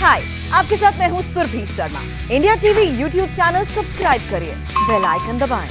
हाय, आपके साथ मैं हूँ Surabhi Sharma. India TV YouTube channel subscribe करिए, बेल आइकन दबाएं।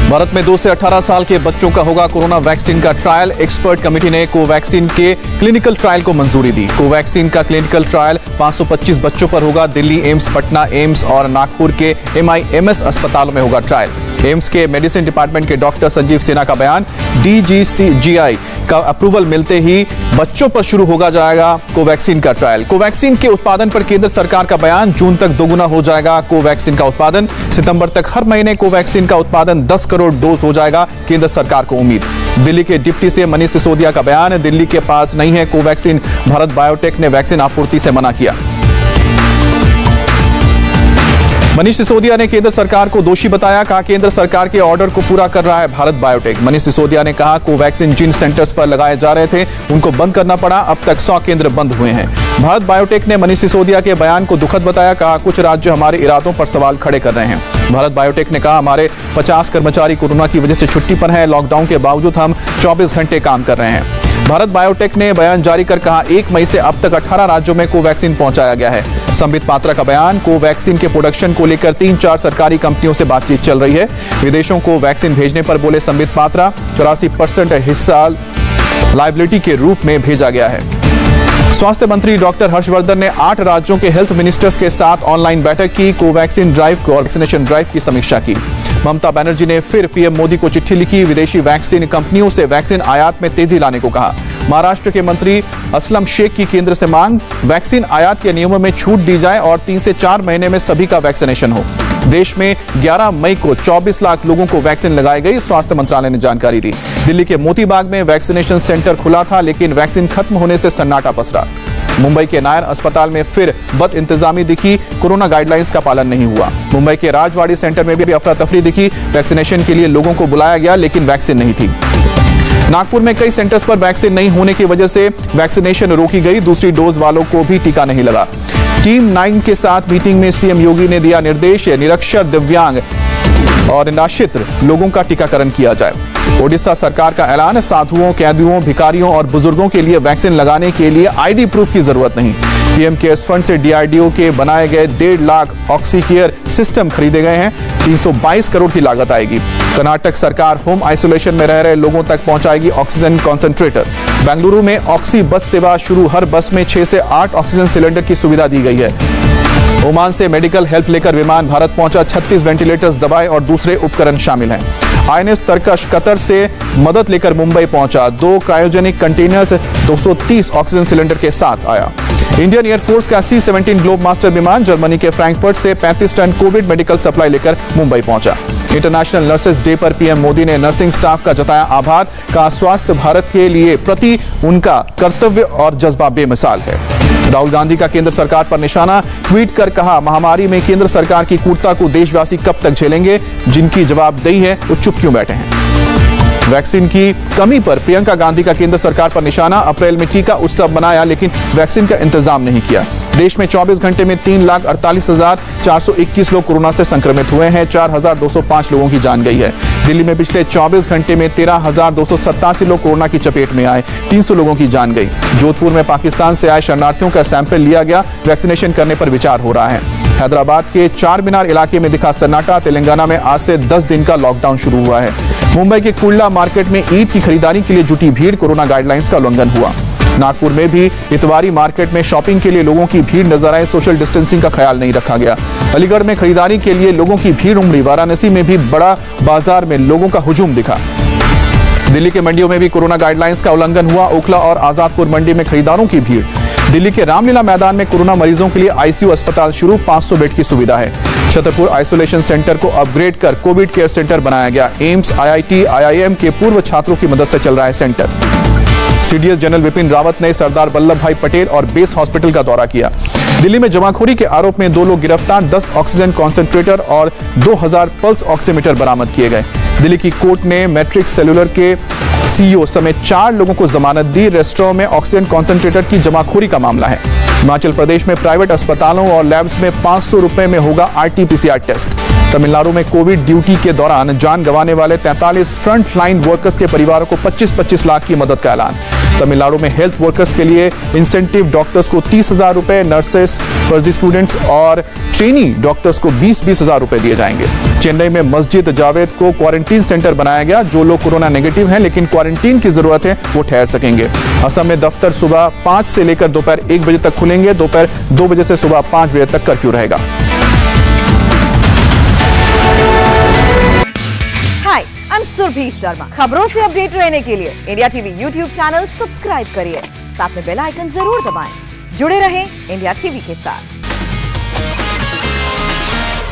भारत में 2 से 18 साल के बच्चों का होगा कोरोना वैक्सीन का ट्रायल। एक्सपर्ट कमेटी ने कोवैक्सीन के क्लिनिकल ट्रायल को मंजूरी दी। कोवैक्सीन का क्लिनिकल ट्रायल 525 बच्चों पर होगा। दिल्ली एम्स, पटना एम्स और नागपुर के MIMS अस्पतालों में होगा ट्रायल। एम्स के मेडिसिन डिपार्टमेंट के डॉक्टर संजीव सेना का बयान, DGCGI का अप्रूवल मिलते ही बच्चों पर शुरू होगा जाएगा कोवैक्सीन का ट्रायल। कोवैक्सीन के उत्पादन पर केंद्र सरकार का बयान, जून तक दोगुना हो जाएगा कोवैक्सीन का उत्पादन। सितंबर तक हर महीने कोवैक्सीन का उत्पादन 10 करोड़ डोज हो जाएगा, केंद्र सरकार को उम्मीद। दिल्ली के डिप्टी सीएम मनीष सिसोदिया का बयान, दिल्ली के पास नहीं है कोवैक्सीन, भारत बायोटेक ने वैक्सीन आपूर्ति से मना किया। मनीष सिसोदिया ने केंद्र सरकार को दोषी बताया, कहा केंद्र सरकार के ऑर्डर को पूरा कर रहा है भारत बायोटेक। मनीष सिसोदिया ने कहा कोवैक्सीन जिन सेंटर्स पर लगाए जा रहे थे उनको बंद करना पड़ा, अब तक 100 केंद्र बंद हुए हैं। भारत बायोटेक ने मनीष सिसोदिया के बयान को दुखद बताया, कहा कुछ राज्य हमारे इरादों पर सवाल खड़े कर रहे हैं। भारत बायोटेक ने कहा हमारे 50 कर्मचारी कोरोना की वजह से छुट्टी पर हैं, लॉकडाउन के बावजूद हम 24 घंटे काम कर रहे हैं। भारत बायोटेक ने बयान जारी कर कहा 1 मई से अब तक 18 राज्यों में कोवैक्सीन पहुंचाया गया है। संबित पात्रा का बयान, कोवैक्सीन के प्रोडक्शन को लेकर 3-4 सरकारी कंपनियों से बातचीत चल रही है। विदेशों को वैक्सीन भेजने पर बोले संबित पात्रा, 84% हिस्सा लायबिलिटी के रूप में भेजा गया है। स्वास्थ्य मंत्री डॉक्टर हर्षवर्धन ने 8 राज्यों के हेल्थ मिनिस्टर्स के साथ ऑनलाइन बैठक की, कोवैक्सीन ड्राइव और वैक्सीनेशन ड्राइव की समीक्षा की। ममता बनर्जी ने फिर पीएम मोदी को चिट्ठी लिखी, विदेशी वैक्सीन कंपनियों से वैक्सीन आयात में तेजी लाने को कहा। महाराष्ट्र के मंत्री असलम शेख की केंद्र से मांग, वैक्सीन आयात के नियमों में छूट दी जाए और 3 से 4 महीने में सभी का वैक्सीनेशन हो। देश में 11 मई को 24 लाख लोगों को वैक्सीन लगाई गई, स्वास्थ्य मंत्रालय ने जानकारी दी। दिल्ली के मोतीबाग में वैक्सीनेशन सेंटर खुला था, लेकिन वैक्सीन खत्म होने से सन्नाटा पसरा। मुंबई के नायर अस्पताल में फिर बद इंतजामी दिखी, कोरोना गाइडलाइंस का पालन नहीं हुआ। मुंबई के राजवाड़ी सेंटर में भी अफरा तफरी दिखी, वैक्सीनेशन के लिए लोगों को बुलाया गया लेकिन वैक्सीन नहीं थी। नागपुर में कई सेंटर्स पर वैक्सीन नहीं होने की वजह से वैक्सीनेशन रोकी गई, दूसरी डोज वालों को भी टीका नहीं लगा। टीम 9 के साथ मीटिंग में सीएम योगी ने दिया निर्देश, निरक्षर, दिव्यांग और निराश्रित लोगों का टीकाकरण किया जाए। ओडिशा सरकार का ऐलान, साधुओं, कैदियों, भिखारियों और बुजुर्गों के लिए वैक्सीन लगाने के लिए आईडी प्रूफ की जरूरत नहीं। पीएम केयर्स फंड से DRDO के बनाए गए 1.5 लाख ऑक्सीकेयर सिस्टम खरीदे गए हैं, 322 करोड़ की लागत आएगी। कर्नाटक सरकार होम आइसोलेशन में रह रहे लोगों तक पहुंचाएगी ऑक्सीजन कॉन्सेंट्रेटर। बेंगलुरु में ऑक्सी बस सेवा शुरू, हर बस में 6 से 8 ऑक्सीजन सिलेंडर की सुविधा दी गई है। ओमान से मेडिकल हेल्प लेकर विमान भारत पहुंचा, 36 वेंटिलेटर्स, दवाएं और दूसरे उपकरण शामिल हैं। INS तरकश कतर से मदद लेकर मुंबई पहुंचा, 2 क्रायोजेनिक कंटेनर्स 230 ऑक्सीजन सिलेंडर के साथ आया। इंडियन एयरफोर्स का C-17 ग्लोब मास्टर विमान जर्मनी के फ्रैंकफर्ट से 35 टन कोविड मेडिकल सप्लाई लेकर मुंबई पहुंचा। इंटरनेशनल नर्सेज डे पर पीएम मोदी ने नर्सिंग स्टाफ का जताया आभार, कहा स्वास्थ्य भारत के लिए प्रति उनका कर्तव्य और जज्बा बेमिसाल है। राहुल गांधी का केंद्र सरकार पर निशाना, ट्वीट कर कहा महामारी में केंद्र सरकार की क्रूरता को देशवासी कब तक झेलेंगे, जिनकी जवाबदेही है वो चुप क्यों बैठे हैं। वैक्सीन की कमी पर प्रियंका गांधी का केंद्र सरकार पर निशाना, अप्रैल में टीका उत्सव मनाया लेकिन वैक्सीन का इंतजाम नहीं किया। देश में 24 घंटे में 3,48,421 लोग कोरोना से संक्रमित हुए हैं, 4,205 लोगों की जान गई है। दिल्ली में पिछले 24 घंटे में 13,287 लोग कोरोना की चपेट में आए, 300 लोगों की जान गई। जोधपुर में पाकिस्तान से आए शरणार्थियों का सैंपल लिया गया, वैक्सीनेशन करने पर विचार हो रहा है। हैदराबाद के चार मीनार इलाके में दिखा सन्नाटा, तेलंगाना में आज से 10 दिन का लॉकडाउन शुरू हुआ है। मुंबई के कुर्ला मार्केट में ईद की खरीदारी के लिए जुटी भीड़, कोरोना गाइडलाइंस का उल्लंघन हुआ। नागपुर में भी इतवारी मार्केट में शॉपिंग के लिए लोगों की भीड़ नजर आई, सोशल डिस्टेंसिंग का ख्याल नहीं रखा गया। अलीगढ़ में खरीदारी के लिए लोगों की भीड़ उमड़ी, वाराणसी में भी बड़ा बाजार में लोगों का हुजूम दिखा। दिल्ली के मंडियों में भी कोरोना गाइडलाइंस का उल्लंघन हुआ, ओखला और आजादपुर मंडी में खरीदारों की भीड़। दिल्ली के रामलीला मैदान में कोरोना मरीजों के लिए ICU अस्पताल शुरू, 500 बेड की सुविधा है। छतरपुर आइसोलेशन सेंटर को अपग्रेड कर कोविड केयर सेंटर बनाया गया। एम्स, IIT, IIM के पूर्व छात्रों की मदद से चल रहा है centre. CDS general Vipin Rawat ने सरदार वल्लभ भाई पटेल और बेस हॉस्पिटल का दौरा किया। दिल्ली में जमाखोरी के आरोप में 2 लोग गिरफ्तार, 10 ऑक्सीजन कॉन्सेंट्रेटर और 2000 पल्स ऑक्सीमीटर बरामद किए गए। दिल्ली की कोर्ट ने मैट्रिक्स सेलुलर के सीईओ समेत 4 लोगों को जमानत दी। रेस्टोरेंट में ऑक्सीजन कॉन्सेंट्रेटर की जमाखोरी का मामला है। हिमाचल प्रदेश में प्राइवेट अस्पतालों और लैब्स में 500 रुपए में होगा RT-PCR टेस्ट। तमिलनाडु में कोविड ड्यूटी के दौरान जान गंवाने वाले 43 फ्रंट लाइन वर्कर्स के परिवारों को 25-25 लाख की मदद का ऐलान। तमिलनाडु में हेल्थ वर्कर्स के लिए इंसेंटिव, डॉक्टर्स को 30,000 रुपए, नर्सेस, फर्जी स्टूडेंट्स और ट्रेनी डॉक्टर्स को 20-20 हजार रुपए दिए जाएंगे। चेन्नई में मस्जिद जावेद को क्वारंटीन सेंटर बनाया गया। जो लोग कोरोना नेगेटिव हैं लेकिन क्वारंटीन की जरूरत है वो ठहर सकेंगे। असम में दफ्तर सुबह 5 से लेकर दोपहर 1 बजे तक खुलेंगे। दोपहर 2 बजे से सुबह 5 बजे तक कर्फ्यू रहेगा। हाय, आई एम सुरभि शर्मा। खबरों से अपडेट रहने के लिए India TV YouTube channel subscribe करिए, साथ में बेल आइकन जरूर दबाएं। जुड़े रहें इंडिया टीवी के साथ।